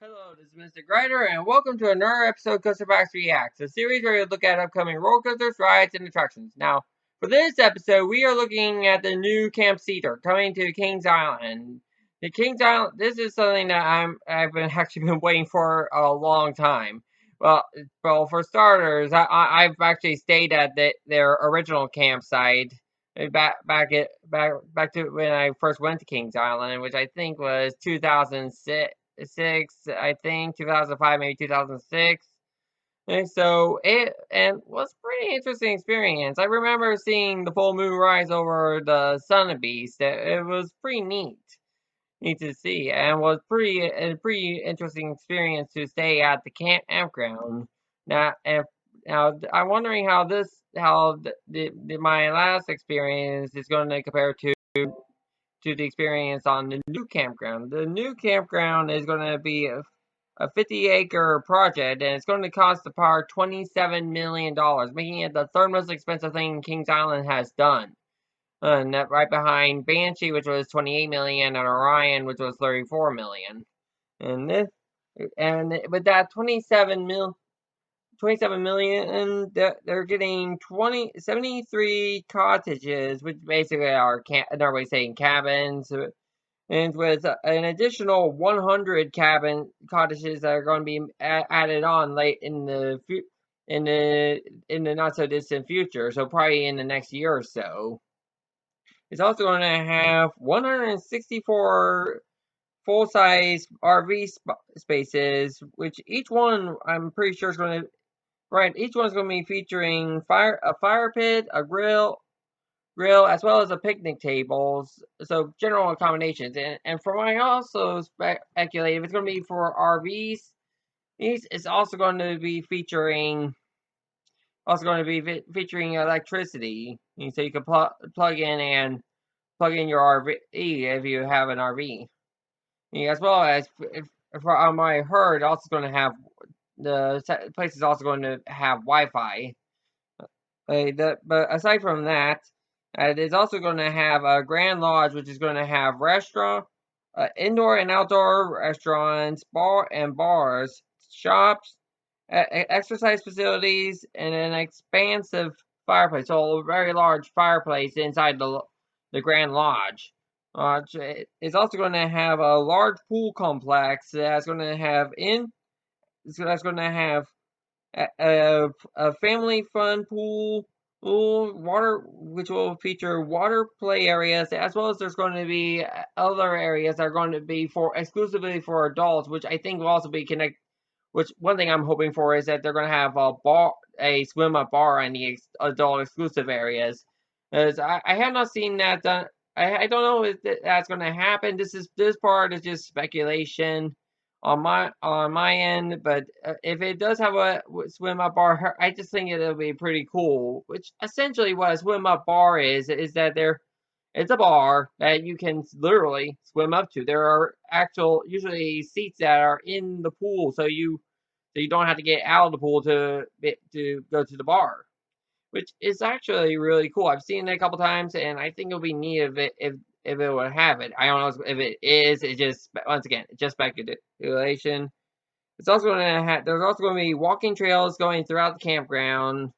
Hello, this is Mr. Grider, and welcome to another episode of CoasterFaQs Reacts, a series where we look at upcoming roller coasters, rides, and attractions. Now, for this episode, we are looking at the new Camp Cedar coming to Kings Island. The Kings Island. This is something that I've actually been waiting for a long time. Well, for starters, I've actually stayed at their original campsite back to when I first went to Kings Island, which I think was 2006. I think 2005, maybe 2006. And so it was a pretty interesting experience. I remember seeing the full moon rise over the Sun Beast. It was pretty neat to see, and was a pretty interesting experience to stay at the campground. Now I'm wondering how my last experience is going to compare to the experience on the new campground. The new campground is going to be a 50-acre project, and it's going to cost the park $27 million, making it the third most expensive thing Kings Island has done. And that right behind Banshee, which was $28 million, and Orion, which was $34 million. And with that 27 million, they're getting 73 cottages, which basically are another way of saying cabins, and with an additional 100 cottages that are going to be added on late in the not so distant future, so probably in the next year or so. It's also going to have 164 full-size RV spaces, which each one I'm pretty sure is going to. Right, each one's going to be featuring a fire pit, a grill, as well as a picnic tables. So general accommodations. And from what I also speculate, if it's going to be for RVs, it's also going to be featuring electricity. And so you can plug in your RV if you have an RV. As well as, from what I heard, also going to have. The place is also going to have Wi-Fi. But aside from that, it's also going to have a Grand Lodge, which is going to have indoor and outdoor restaurants, bars, shops, exercise facilities, and an expansive fireplace. So a very large fireplace inside the Grand Lodge. It's also going to have a large pool complex that's going to have a family fun pool, water, which will feature water play areas, as well as there's going to be other areas that are going to be exclusively for adults, which I think will also be connected. Which one thing I'm hoping for is that they're going to have a swim up bar in the adult exclusive areas. As I have not seen that done. I don't know if that's going to happen. This part is just speculation on my end, but if it does have a swim up bar, I just think it'll be pretty cool. Which essentially what a swim up bar is that it's a bar that you can literally swim up to. There are usually seats that are in the pool, so you don't have to get out of the pool to go to the bar, which is actually really cool. I've seen it a couple times, and I think it'll be neat if it would have it. I don't know if it is. It's just, once again, just speculation. It's also going to have. There's also going to be walking trails going throughout the campground,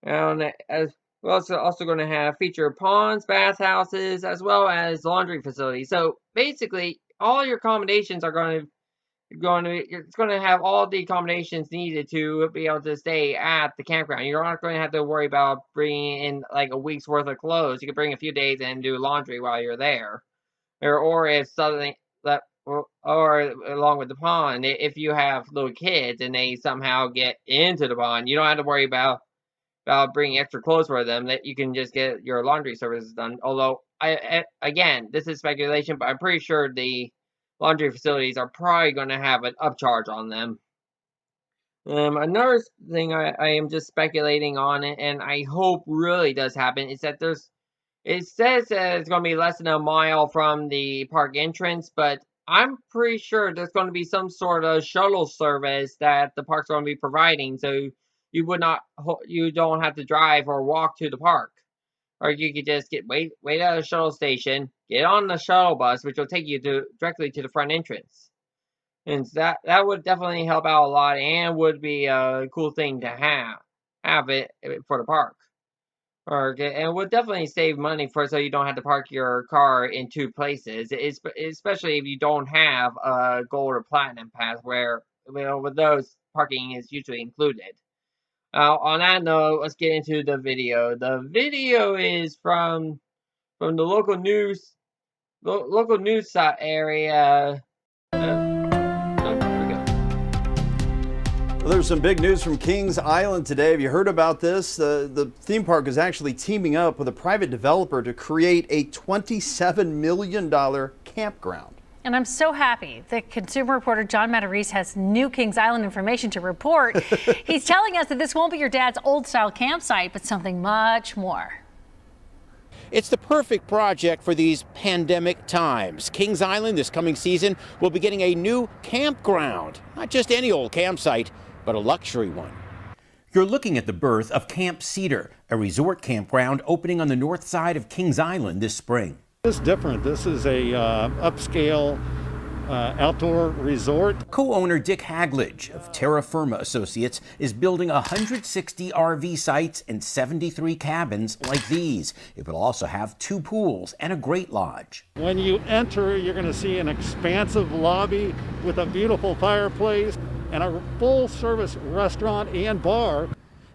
and as well, it's also going to feature ponds, bathhouses, as well as laundry facilities. So basically, all your accommodations are it's going to have all the accommodations needed to be able to stay at the campground. You're not going to have to worry about bringing in like a week's worth of clothes. You can bring a few days and do laundry while you're there, or if something that, or along with the pond, if you have little kids and they somehow get into the pond, you don't have to worry about bringing extra clothes for them. That you can just get your laundry services done. Although again, this is speculation, but I'm pretty sure the laundry facilities are probably going to have an upcharge on them. Another thing I am just speculating on it, and I hope really does happen, is that it says that it's going to be less than a mile from the park entrance, but I'm pretty sure there's going to be some sort of shuttle service that the park's going to be providing, so you don't have to drive or walk to the park. Or you could just wait at a shuttle station, get on the shuttle bus, which will take you directly to the front entrance. and that would definitely help out a lot, and would be a cool thing to have it for the park. And would definitely save money for so you don't have to park your car in two places. Especially if you don't have a gold or platinum pass, where with those parking is usually included. On that note, let's get into the video. The video is from the local news site area. Here we go. Well, there's some big news from Kings Island today. Have you heard about this? The theme park is actually teaming up with a private developer to create a $27 million campground. And I'm so happy that consumer reporter John Matarese has new Kings Island information to report. He's telling us that this won't be your dad's old-style campsite, but something much more. It's the perfect project for these pandemic times. Kings Island this coming season will be getting a new campground. Not just any old campsite, but a luxury one. You're looking at the birth of Camp Cedar, a resort campground opening on the north side of Kings Island this spring. It's different. This is a upscale outdoor resort. Co-owner Dick Haglage of Terra Firma Associates is building 160 RV sites and 73 cabins like these. It will also have 2 pools and a great lodge. When you enter, you're going to see an expansive lobby with a beautiful fireplace and a full-service restaurant and bar.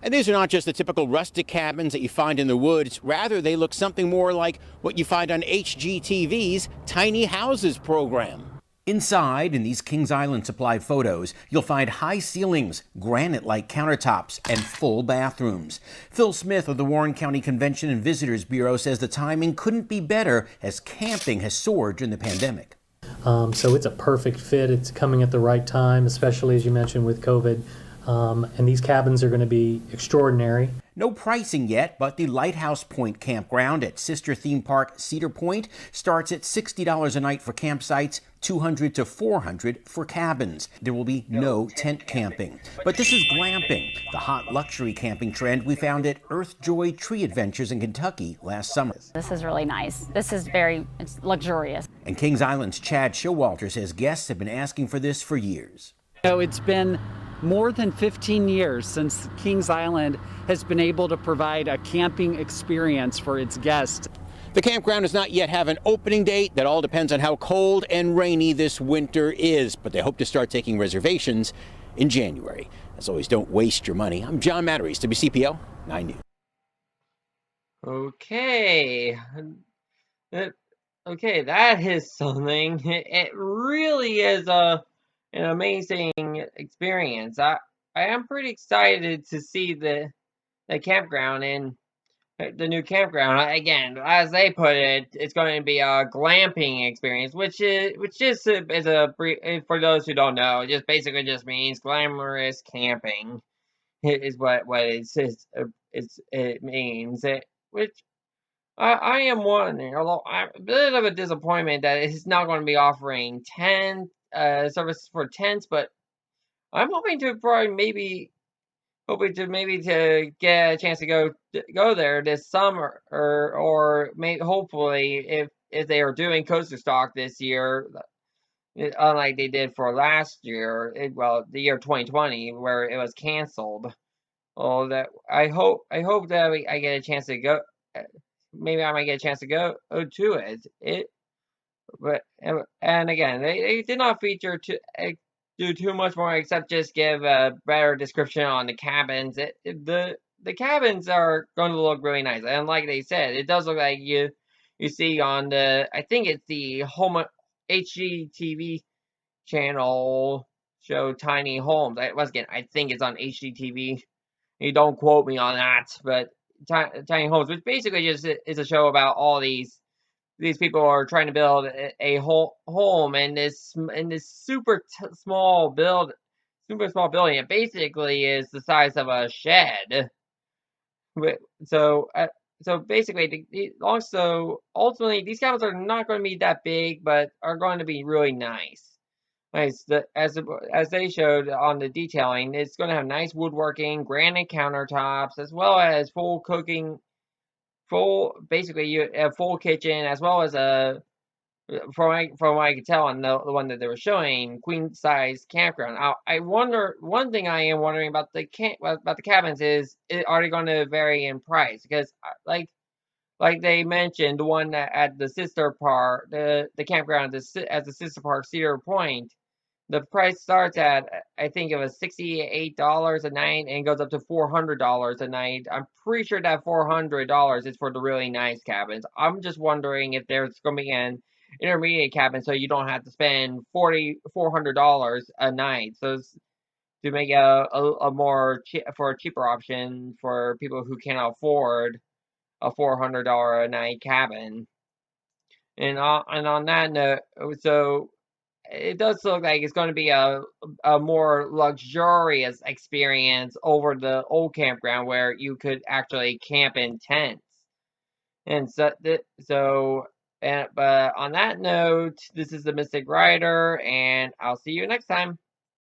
And these are not just the typical rustic cabins that you find in the woods. Rather, they look something more like what you find on HGTV's Tiny Houses program. Inside, in these Kings Island Supply photos, you'll find high ceilings, granite-like countertops, and full bathrooms. Phil Smith of the Warren County Convention and Visitors Bureau says the timing couldn't be better as camping has soared during the pandemic. So it's a perfect fit. It's coming at the right time, especially as you mentioned with COVID. And these cabins are going to be extraordinary. No pricing yet, but the Lighthouse Point campground at sister theme park Cedar Point starts at $60 a night for campsites, $200 to $400 for cabins. There will be no tent camping. But this is glamping, the hot luxury camping trend we found at Earthjoy Tree Adventures in Kentucky last summer. This is really nice. This is it's luxurious. And Kings Island's Chad Showalter says guests have been asking for this for years. It's been more than 15 years since Kings Island has been able to provide a camping experience for its guests. The campground does not yet have an opening date. That all depends on how cold and rainy this winter is, but they hope to start taking reservations in January. As always, don't waste your money. I'm John Matarese, WPCO 9 News. Okay. Okay, that is something. It really is an amazing experience. I am pretty excited to see the campground and the new campground. Again, as they put it, it's going to be a glamping experience, which is a for those who don't know, it just basically just means glamorous camping. Is what it means. Which I am wondering, although I'm a bit of a disappointment that it's not going to be offering services for tents, but I'm hoping to maybe get a chance to go there this summer, or maybe hopefully if they are doing coaster stock this year, unlike they did for last year, the year 2020 where it was canceled. Oh, that I hope that I get a chance to go. Maybe I might get a chance to go to it. And again, they did not feature do too much more except just give a better description on the cabins. The cabins are going to look really nice, and like they said, it does look like you see on I think it's the home HGTV channel show Tiny Homes. Once again, I think it's on HGTV. You don't quote me on that, but Tiny Homes, which basically just is a show about all these people are trying to build a home in this super small building. It basically is the size of a shed. So basically, ultimately, these cabins are not going to be that big, but are going to be really nice. Nice. As they showed on the detailing, it's going to have nice woodworking, granite countertops, as well as full kitchen, as well as a from what I could tell on the one that they were showing, queen size campground. I wonder, one thing I am wondering about the cabins is, are they going to vary in price? Because like they mentioned, the one at the sister park, the campground at the sister park, Cedar Point, the price starts at, I think it was $68 a night and goes up to $400 a night. I'm pretty sure that $400 is for the really nice cabins. I'm just wondering if there's going to be an intermediate cabin, so you don't have to spend $400 a night. So to make a more for a cheaper option for people who cannot afford a $400 a night cabin. And on that note, so it does look like it's going to be a more luxurious experience over the old campground where you could actually camp in tents. And but on that note, this is the Mystic Rider, and I'll see you next time.